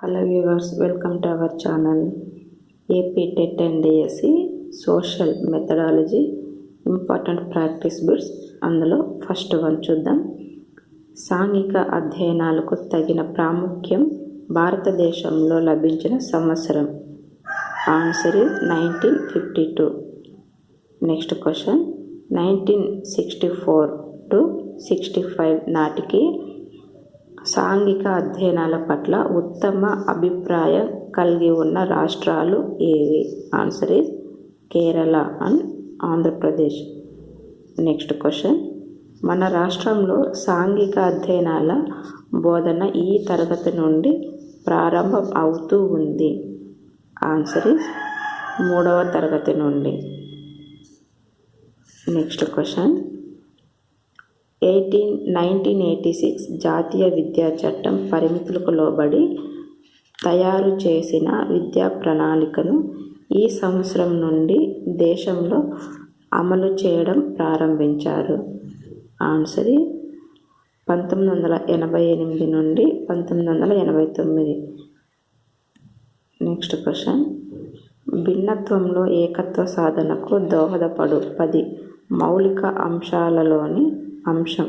Hello viewers, welcome to our channel. AP TET and DSC social methodology important practice bits. అందులో first one చూద్దాం. సాంఘిక అధ్యయనాలకు తగిన ప్రాముఖ్యం భారతదేశంలో లభించిన సంవత్సరం. Answer is 1952. Next question, 1964 to 65 నాటికి సాంఘిక అధ్యయనాల పట్ల ఉత్తమ అభిప్రాయం కలిగి ఉన్న రాష్ట్రాలు ఏవి? Answer is Kerala and Andhra Pradesh. Next question, మన రాష్ట్రంలో సాంఘిక అధ్యయనాల బోధన ఈ తరగతి నుండి ప్రారంభం అవుతూ ఉంది. ఆన్సర్ ఈజ్ 3వ తరగతి నుండి. నెక్స్ట్ క్వశ్చన్, 1986 జాతీయ విద్యా చట్టం పరిమితులకు లోబడి తయారు చేసిన విద్యా ప్రణాళికను ఈ సంవత్సరం నుండి దేశంలో అమలు చేయడం ప్రారంభించారు. ఆన్సర్ 1988 నుండి 1989. నెక్స్ట్ క్వశ్చన్, భిన్నత్వంలో ఏకత్వ సాధనకు దోహదపడు 10 మౌలిక అంశాలలోని అంశం.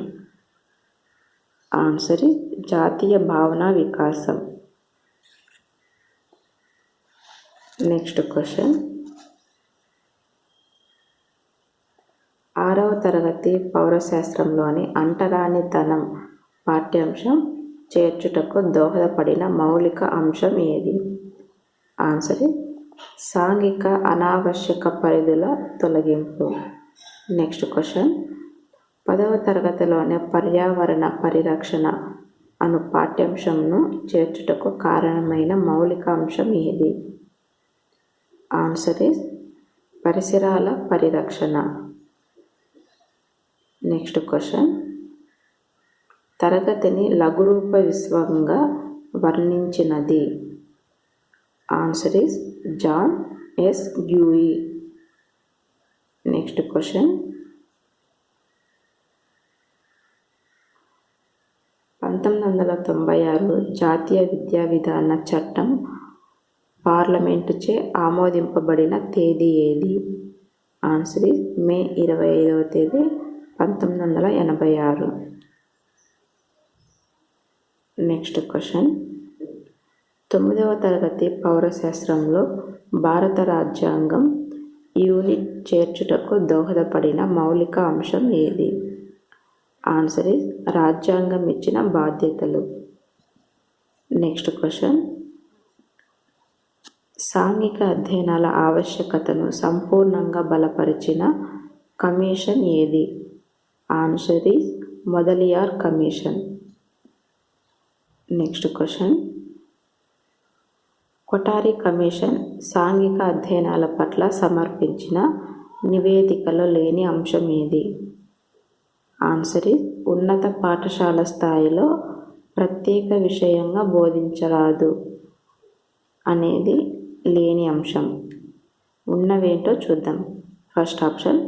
ఆన్సర్ జాతీయ భావన వికాసం. నెక్స్ట్ క్వశ్చన్, 6వ తరగతి పౌరశాస్త్రంలోని అంటరానితనం పాఠ్యాంశం చేర్చుటకు దోహదపడిన మౌలిక అంశం ఏది? ఆన్సర్ సాంఘిక అనావశ్యక పరిధుల తొలగింపు. నెక్స్ట్ క్వశ్చన్, 10వ తరగతిలోనే పర్యావరణ పరిరక్షణ అను పాఠ్యాంశంను చేర్చుటకు కారణమైన మౌలిక అంశం ఏది? ఆన్సర్ ఈజ్ పరిసరాల పరిరక్షణ. నెక్స్ట్ క్వశ్చన్, తరగతిని లఘురూప విశ్వంగా వర్ణించినది. Answer is John S Dewey. Next question, 1996 జాతీయ విద్యా విధాన చట్టం పార్లమెంటుచే ఆమోదింపబడిన తేదీ ఏది? ఆన్సర్ మే 25వ తేదీ 1986. నెక్స్ట్ క్వశ్చన్, 9వ తరగతి పౌరశాస్త్రంలో భారత రాజ్యాంగం యూనిట్ చేర్చుటకు దోహదపడిన మౌలిక అంశం ఏది? ఆన్సర్ ఈజ్ రాజ్యాంగం ఇచ్చిన బాధ్యతలు. నెక్స్ట్ క్వశ్చన్, సాంఘిక అధ్యయనాల ఆవశ్యకతను సంపూర్ణంగా బలపరిచిన కమిషన్ ఏది? Answer is Mudaliar commission. Next question, Kothari commission సాంఘిక అధ్యయనాల పట్ల సమర్పించిన నివేదికలో లేని అంశం ఏది? ఆన్సర్ ఈజ్ ఉన్నత పాఠశాల స్థాయిలో ప్రత్యేక విషయంగా బోధించరాదు అనేది లేని అంశం. ఉన్నవేంటో చూద్దాం. ఫస్ట్ ఆప్షన్,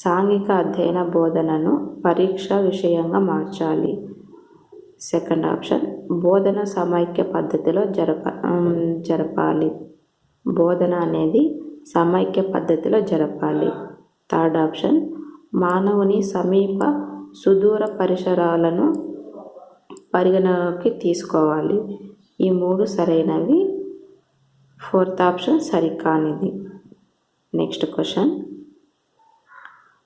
సాంఘిక అధ్యయన బోధనను పరీక్షా విషయంగా మార్చాలి. సెకండ్ ఆప్షన్, బోధన సమైక్య పద్ధతిలో జరపాలి. బోధన అనేది సమైక్య పద్ధతిలో జరపాలి. థర్డ్ ఆప్షన్, మానవుని సమీప సుదూర పరిసరాలను పరిగణలోకి తీసుకోవాలి. ఈ 3 సరైనవి. ఫోర్త్ ఆప్షన్ సరికానిది. నెక్స్ట్ క్వశ్చన్,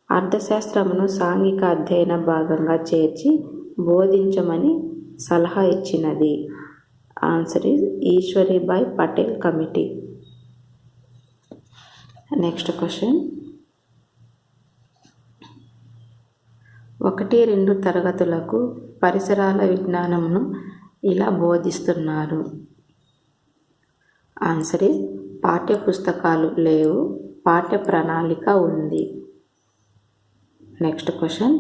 అర్థశాస్త్రమును సాంఘిక అధ్యయన భాగంగా చేర్చి బోధించమని సలహా ఇచ్చినది. Answer is Eshwaribai Patel committee. Next question, 1-2 తరగతులకు పరిసరాల విజ్ఞానంను ఇలా బోధిస్తున్నారు. ఆన్సర్ ఈజ్ పాఠ్య పుస్తకాలు లేవు, పాఠ్య ప్రణాళిక ఉంది. నెక్స్ట్ క్వశ్చన్,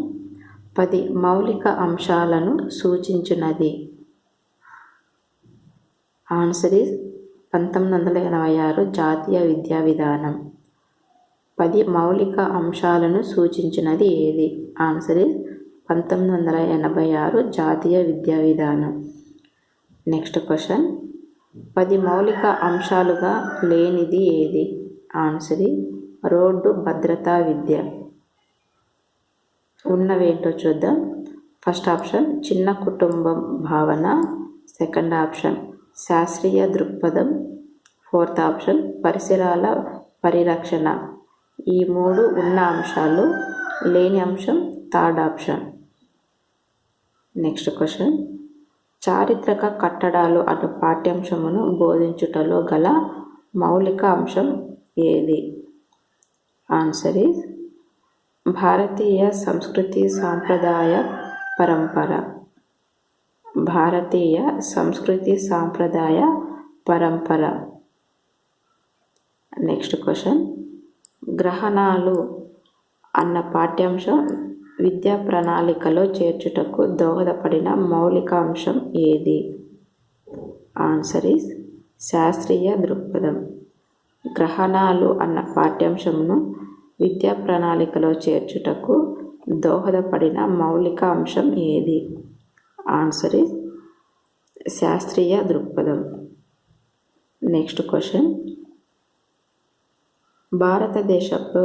10 మౌలిక అంశాలను సూచించినది. ఆన్సర్ ఈజ్ 1986 జాతీయ విద్యా విధానం. 10 మౌలిక అంశాలను సూచించినది ఏది? ఆన్సర్ ఈజ్ 1986 జాతీయ విద్యా విధానం. నెక్స్ట్ క్వశ్చన్, 10 మౌలిక అంశాలుగా లేనిది ఏది? ఆన్సర్ రోడ్డు భద్రతా విద్య. ఉన్నవేంటో చూద్దాం. ఫస్ట్ ఆప్షన్ చిన్న కుటుంబం భావన, సెకండ్ ఆప్షన్ శాస్త్రీయ దృక్పథం, ఫోర్త్ ఆప్షన్ పరిసరాల పరిరక్షణ. ఈ 3 ఉన్న అంశాలు, లేని అంశం థర్డ్ ఆప్షన్. నెక్స్ట్ క్వశ్చన్, చారిత్రక కట్టడాలు అనే పాఠ్యాంశమును బోధించుటలో గల మౌలిక అంశం ఏది? ఆన్సర్ ఈజ్ భారతీయ సంస్కృతి సాంప్రదాయ పరంపర. భారతీయ సంస్కృతి సాంప్రదాయ పరంపర. నెక్స్ట్ క్వశ్చన్, గ్రహణాలు అన్న పాఠ్యాంశం విద్యా ప్రణాళికలో చేర్చుటకు దోహదపడిన మౌలిక అంశం ఏది? ఆన్సర్ ఈజ్ శాస్త్రీయ దృక్పథం. గ్రహణాలు అన్న పాఠ్యాంశమును విద్యా ప్రణాళికలో చేర్చుటకు దోహదపడిన మౌలిక అంశం ఏది? ఆన్సర్ ఈజ్ శాస్త్రీయ దృక్పథం. నెక్స్ట్ క్వశ్చన్, భారతదేశంలో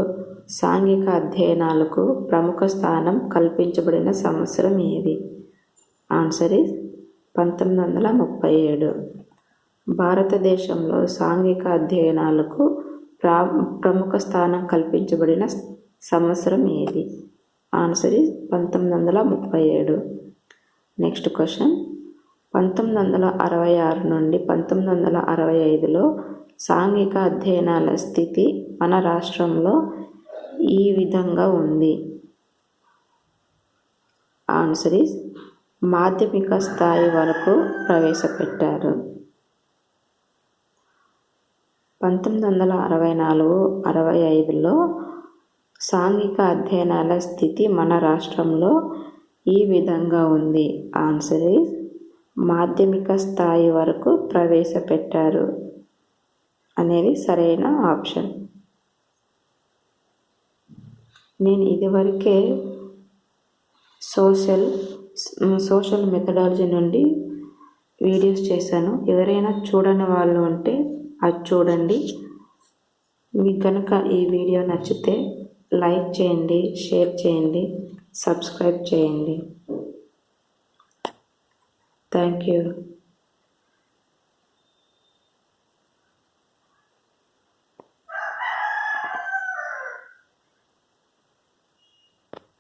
సాంఘిక అధ్యయనాలకు ప్రముఖ స్థానం కల్పించబడిన సంవత్సరం ఏది? Answer is 1937. భారతదేశంలో సాంఘిక అధ్యయనాలకు ప్రముఖ స్థానం కల్పించబడిన సంవత్సరం ఏది? Answer is 1937. నెక్స్ట్ క్వశ్చన్, 1966 నుండి 1965లో సాంఘిక అధ్యయనాల స్థితి మన రాష్ట్రంలో ఈ విధంగా ఉంది. ఆన్సర్ ఈజ్ మాధ్యమిక స్థాయి వరకు ప్రవేశపెట్టారు. 1964-65లో సాంఘిక అధ్యయనాల స్థితి మన రాష్ట్రంలో ఈ విధంగా ఉంది. ఆన్సర్ ఈజ్ మాధ్యమిక స్థాయి వరకు ప్రవేశపెట్టారు అనేది సరైన ఆప్షన్. నేను ఇదివరకే సోషల్ మెథడాలజీ నుండి వీడియోస్ చేశాను. ఎవరైనా చూడని వాళ్ళు ఉంటే అది చూడండి. మీకు కనుక ఈ వీడియో నచ్చితే లైక్ చేయండి, షేర్ చేయండి, సబ్స్క్రైబ్ చేయండి. Thank you.